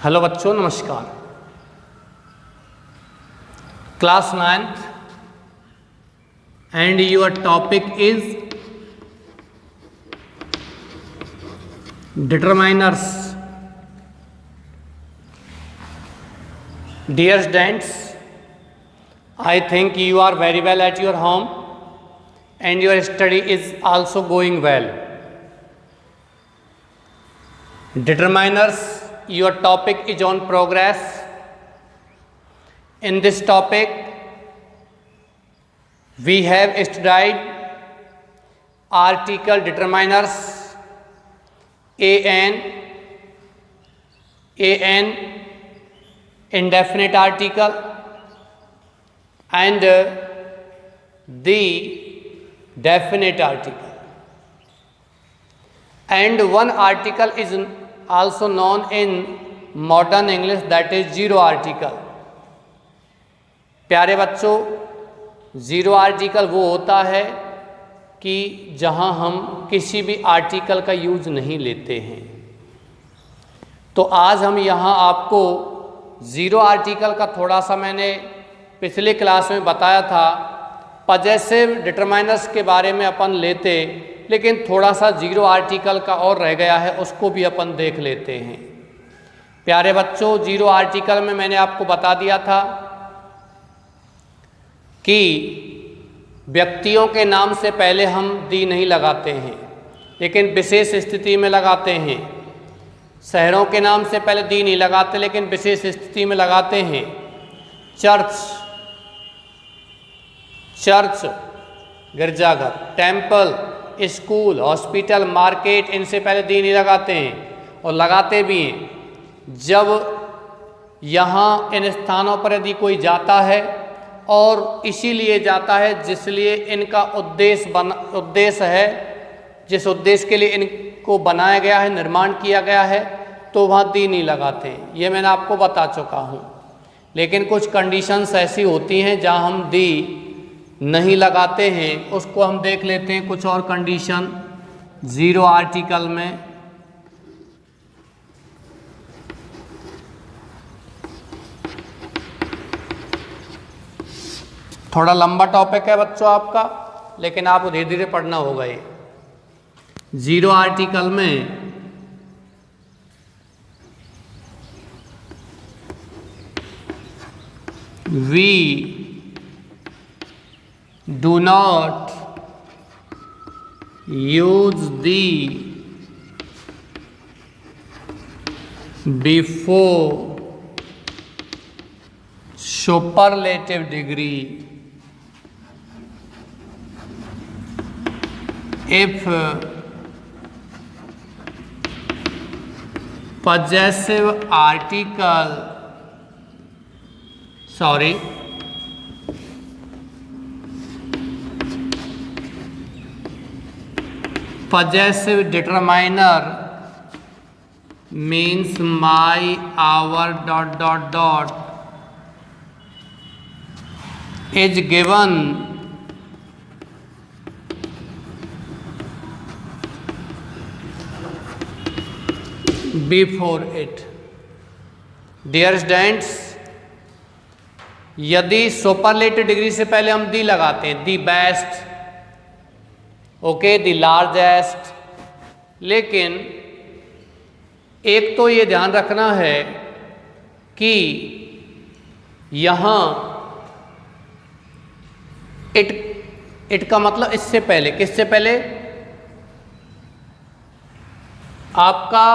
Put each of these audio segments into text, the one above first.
Hello बच्चों, नमस्कार। Class 9th and your topic is determiners. Dear students, I think you are very well at your home and your study is also going well. Determiners, your topic is on progress. In this topic, we have studied article determiners an, indefinite article, and the definite article. And one article is also known in modern English, that is zero article. प्यारे बच्चों, zero article वो होता है कि जहाँ हम किसी भी आर्टिकल का यूज़ नहीं लेते हैं। तो आज हम यहाँ आपको ज़ीरो आर्टिकल का थोड़ा सा मैंने पिछले क्लास में बताया था। पजेसिव डिटरमाइनर्स के बारे में अपन लेते, लेकिन थोड़ा सा ज़ीरो आर्टिकल का और रह गया है, उसको भी अपन देख लेते हैं। प्यारे बच्चों, ज़ीरो आर्टिकल में मैंने आपको बता दिया था कि व्यक्तियों के नाम से पहले हम दी नहीं लगाते हैं, लेकिन विशेष स्थिति में लगाते हैं। शहरों के नाम से पहले दी नहीं लगाते, लेकिन विशेष स्थिति में लगाते हैं। चर्च, गिरजाघर, टेम्पल, स्कूल, हॉस्पिटल, मार्केट, इनसे पहले दी नहीं लगाते हैं, और लगाते भी हैं जब यहाँ इन स्थानों पर यदि कोई जाता है, और इसीलिए जाता है जिसलिए इनका उद्देश्य है, जिस उद्देश्य के लिए इनको बनाया गया है, निर्माण किया गया है, तो वहाँ दी नहीं लगाते हैं। ये मैंने आपको बता चुका हूँ। लेकिन कुछ कंडीशंस ऐसी होती हैं जहाँ हम दी नहीं लगाते हैं, उसको हम देख लेते हैं। कुछ और कंडीशन ज़ीरो आर्टिकल में। थोड़ा लंबा टॉपिक है बच्चों आपका, लेकिन आपको धीरे धीरे पढ़ना होगा। ये ज़ीरो आर्टिकल में we do not use the before superlative degree if possessive article possessive determiner means my, our, ... is given before it. Dear students, यदि सुपरलेटिव डिग्री से पहले हम दी लगाते हैं, the best, okay, the largest, लेकिन एक तो ये ध्यान रखना है कि यहाँ इट का मतलब इससे पहले, किससे पहले, आपका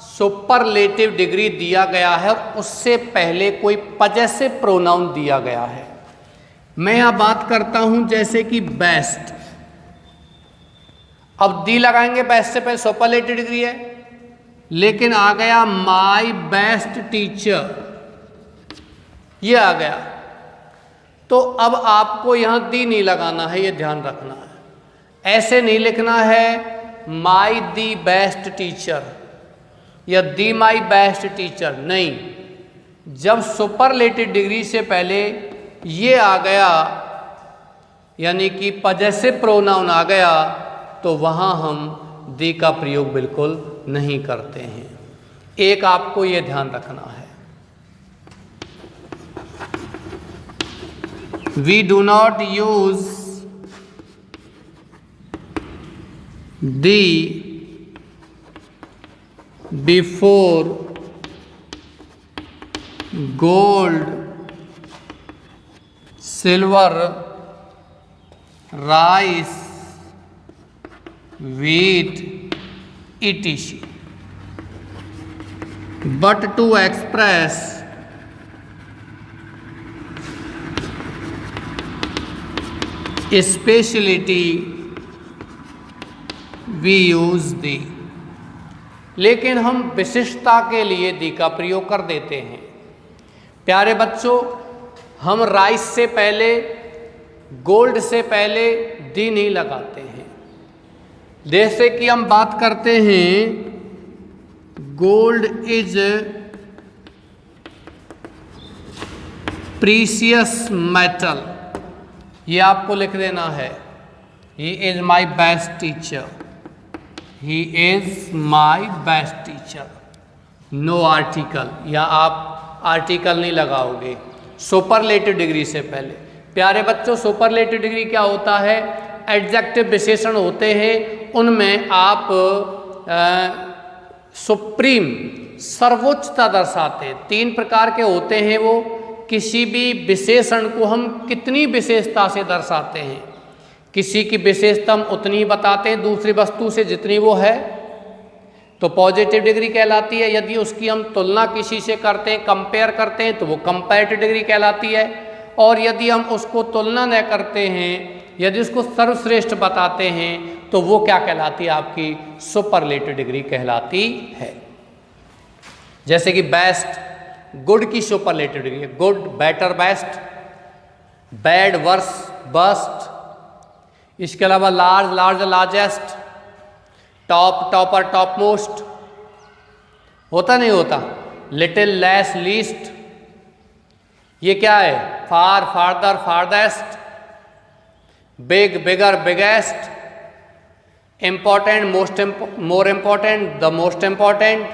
सुपरलेटिव डिग्री दिया गया है, उससे पहले कोई पजेसिव प्रोनाउन दिया गया है। मैं यहां बात करता हूं जैसे कि बेस्ट। अब दी लगाएंगे, बेस्ट से पहले सुपरलेटिव डिग्री है, लेकिन आ गया माय बेस्ट टीचर, ये आ गया, तो अब आपको यहां दी नहीं लगाना है, ये ध्यान रखना है। ऐसे नहीं लिखना है माय दी बेस्ट टीचर या दी माई बेस्ट टीचर, नहीं। जब सुपरलेटिव डिग्री से पहले ये आ गया, यानी कि पजेसिव प्रोनाउन आ गया, तो वहाँ हम दी का प्रयोग बिल्कुल नहीं करते हैं। एक आपको ये ध्यान रखना है, we do not use the before gold, silver, rice, wheat, etc. But to express speciality we use the, लेकिन हम विशिष्टता के लिए दी का प्रयोग कर देते हैं। प्यारे बच्चों, हम राइस से पहले, गोल्ड से पहले दी नहीं लगाते हैं। जैसे कि हम बात करते हैं गोल्ड इज प्रीशियस मेटल, ये आपको लिख देना है, he is my best teacher, he is my best teacher, no article, या आप आर्टिकल नहीं लगाओगे सुपरलेटिव डिग्री से पहले। प्यारे बच्चों, सुपरलेटिव डिग्री क्या होता है? एडजेक्टिव विशेषण होते हैं, उनमें आप सुप्रीम, सर्वोच्चता दर्शाते हैं। 3 प्रकार के होते हैं वो। किसी भी विशेषण को हम कितनी विशेषता से दर्शाते हैं, किसी की विशेषता हम उतनी बताते हैं दूसरी वस्तु से जितनी वो है, तो पॉजिटिव डिग्री कहलाती है। यदि उसकी हम तुलना किसी से करते हैं, कंपेयर करते हैं, तो वो कंपैरेटिव डिग्री कहलाती है। और यदि हम उसको तुलना न करते हैं, यदि उसको सर्वश्रेष्ठ बताते हैं, तो वो क्या कहलाती है? आपकी सुपरलेटिव डिग्री कहलाती है। जैसे कि बेस्ट, गुड की सुपरलेटिव डिग्री है, good, better, best, bad, worse, worst. इसके अलावा large, large, largest, top, topper, top most, होता नहीं होता, लिटिल, लेस, लीस्ट। ये क्या है? Far, farther, farthest, big, bigger, biggest, important, most, more important, the most important,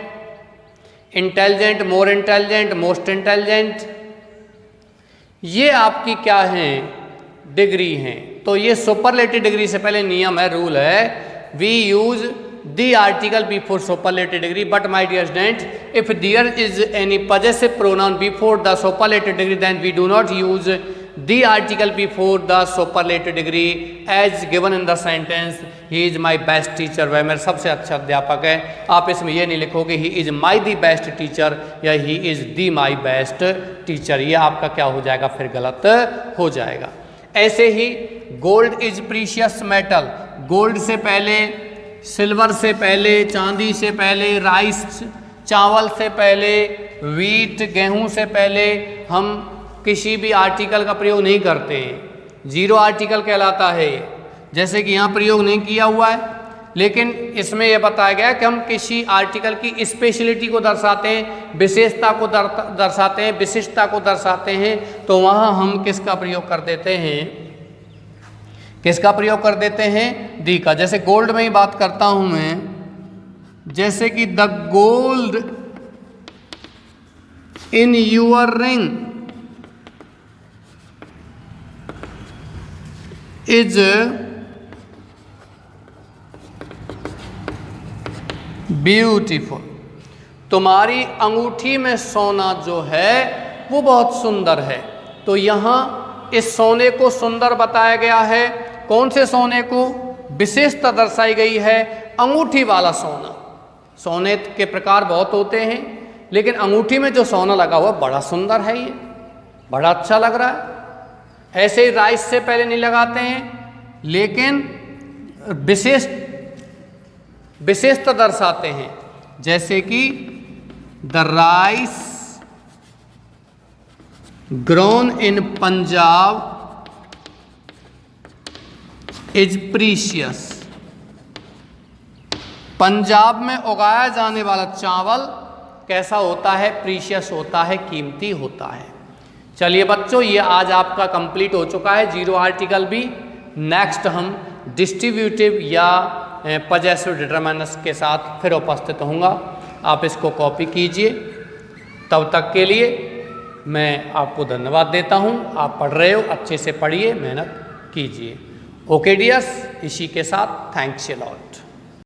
intelligent, more intelligent, most intelligent. ये आपकी क्या हैं? डिग्री हैं। तो ये सुपरलेटिव डिग्री से पहले नियम है, रूल है, we use the article before superlative degree, but my dear student, if there is any possessive pronoun before the superlative degree, then we do not use the article before the superlative degree as given in the sentence he is my best teacher, वह मेरा सबसे अच्छा अध्यापक है। आप इसमें यह नहीं लिखोगे he is my the best teacher या he is the my best teacher, ये आपका क्या हो जाएगा? फिर गलत हो जाएगा। ऐसे ही gold is precious metal, gold से पहले, सिल्वर से पहले, चांदी से पहले, राइस, चावल से पहले, वीट, गेहूं से पहले हम किसी भी आर्टिकल का प्रयोग नहीं करते हैं। जीरो आर्टिकल कहलाता है ये। जैसे कि यहाँ प्रयोग नहीं किया हुआ है, लेकिन इसमें यह बताया गया कि हम किसी आर्टिकल की स्पेशलिटी को दर्शाते हैं, विशेषता को दर्शाते हैं, विशिष्टता को दर्शाते हैं, तो वहाँ हम किसका प्रयोग कर देते हैं? किसका प्रयोग कर देते हैं? दी का। जैसे गोल्ड में ही बात करता हूं मैं, जैसे कि the gold in your ring is beautiful, तुम्हारी अंगूठी में सोना जो है वो बहुत सुंदर है। तो यहाँ इस सोने को सुंदर बताया गया है। कौन से सोने को? विशेषता दर्शाई गई है, अंगूठी वाला सोना। सोने के प्रकार बहुत होते हैं, लेकिन अंगूठी में जो सोना लगा हुआ बड़ा सुंदर है, ये बड़ा अच्छा लग रहा है। ऐसे ही राइस से पहले नहीं लगाते हैं, लेकिन विशेषता दर्शाते हैं। जैसे कि the rice grown in Punjab is precious, Punjab में उगाया जाने वाला चावल कैसा होता है? प्रीशियस होता है, कीमती होता है। चलिए बच्चों, ये आज आपका कंप्लीट हो चुका है, जीरो आर्टिकल भी। नेक्स्ट हम डिस्ट्रीब्यूटिव या पजेसिव डिटरमिनर्स के साथ फिर उपस्थित होऊंगा। आप इसको कॉपी कीजिए। तब तक के लिए मैं आपको धन्यवाद देता हूँ। आप पढ़ रहे हो, अच्छे से पढ़िए, मेहनत कीजिए। ओके डियर्स, इसी के साथ थैंक्स अ लॉट।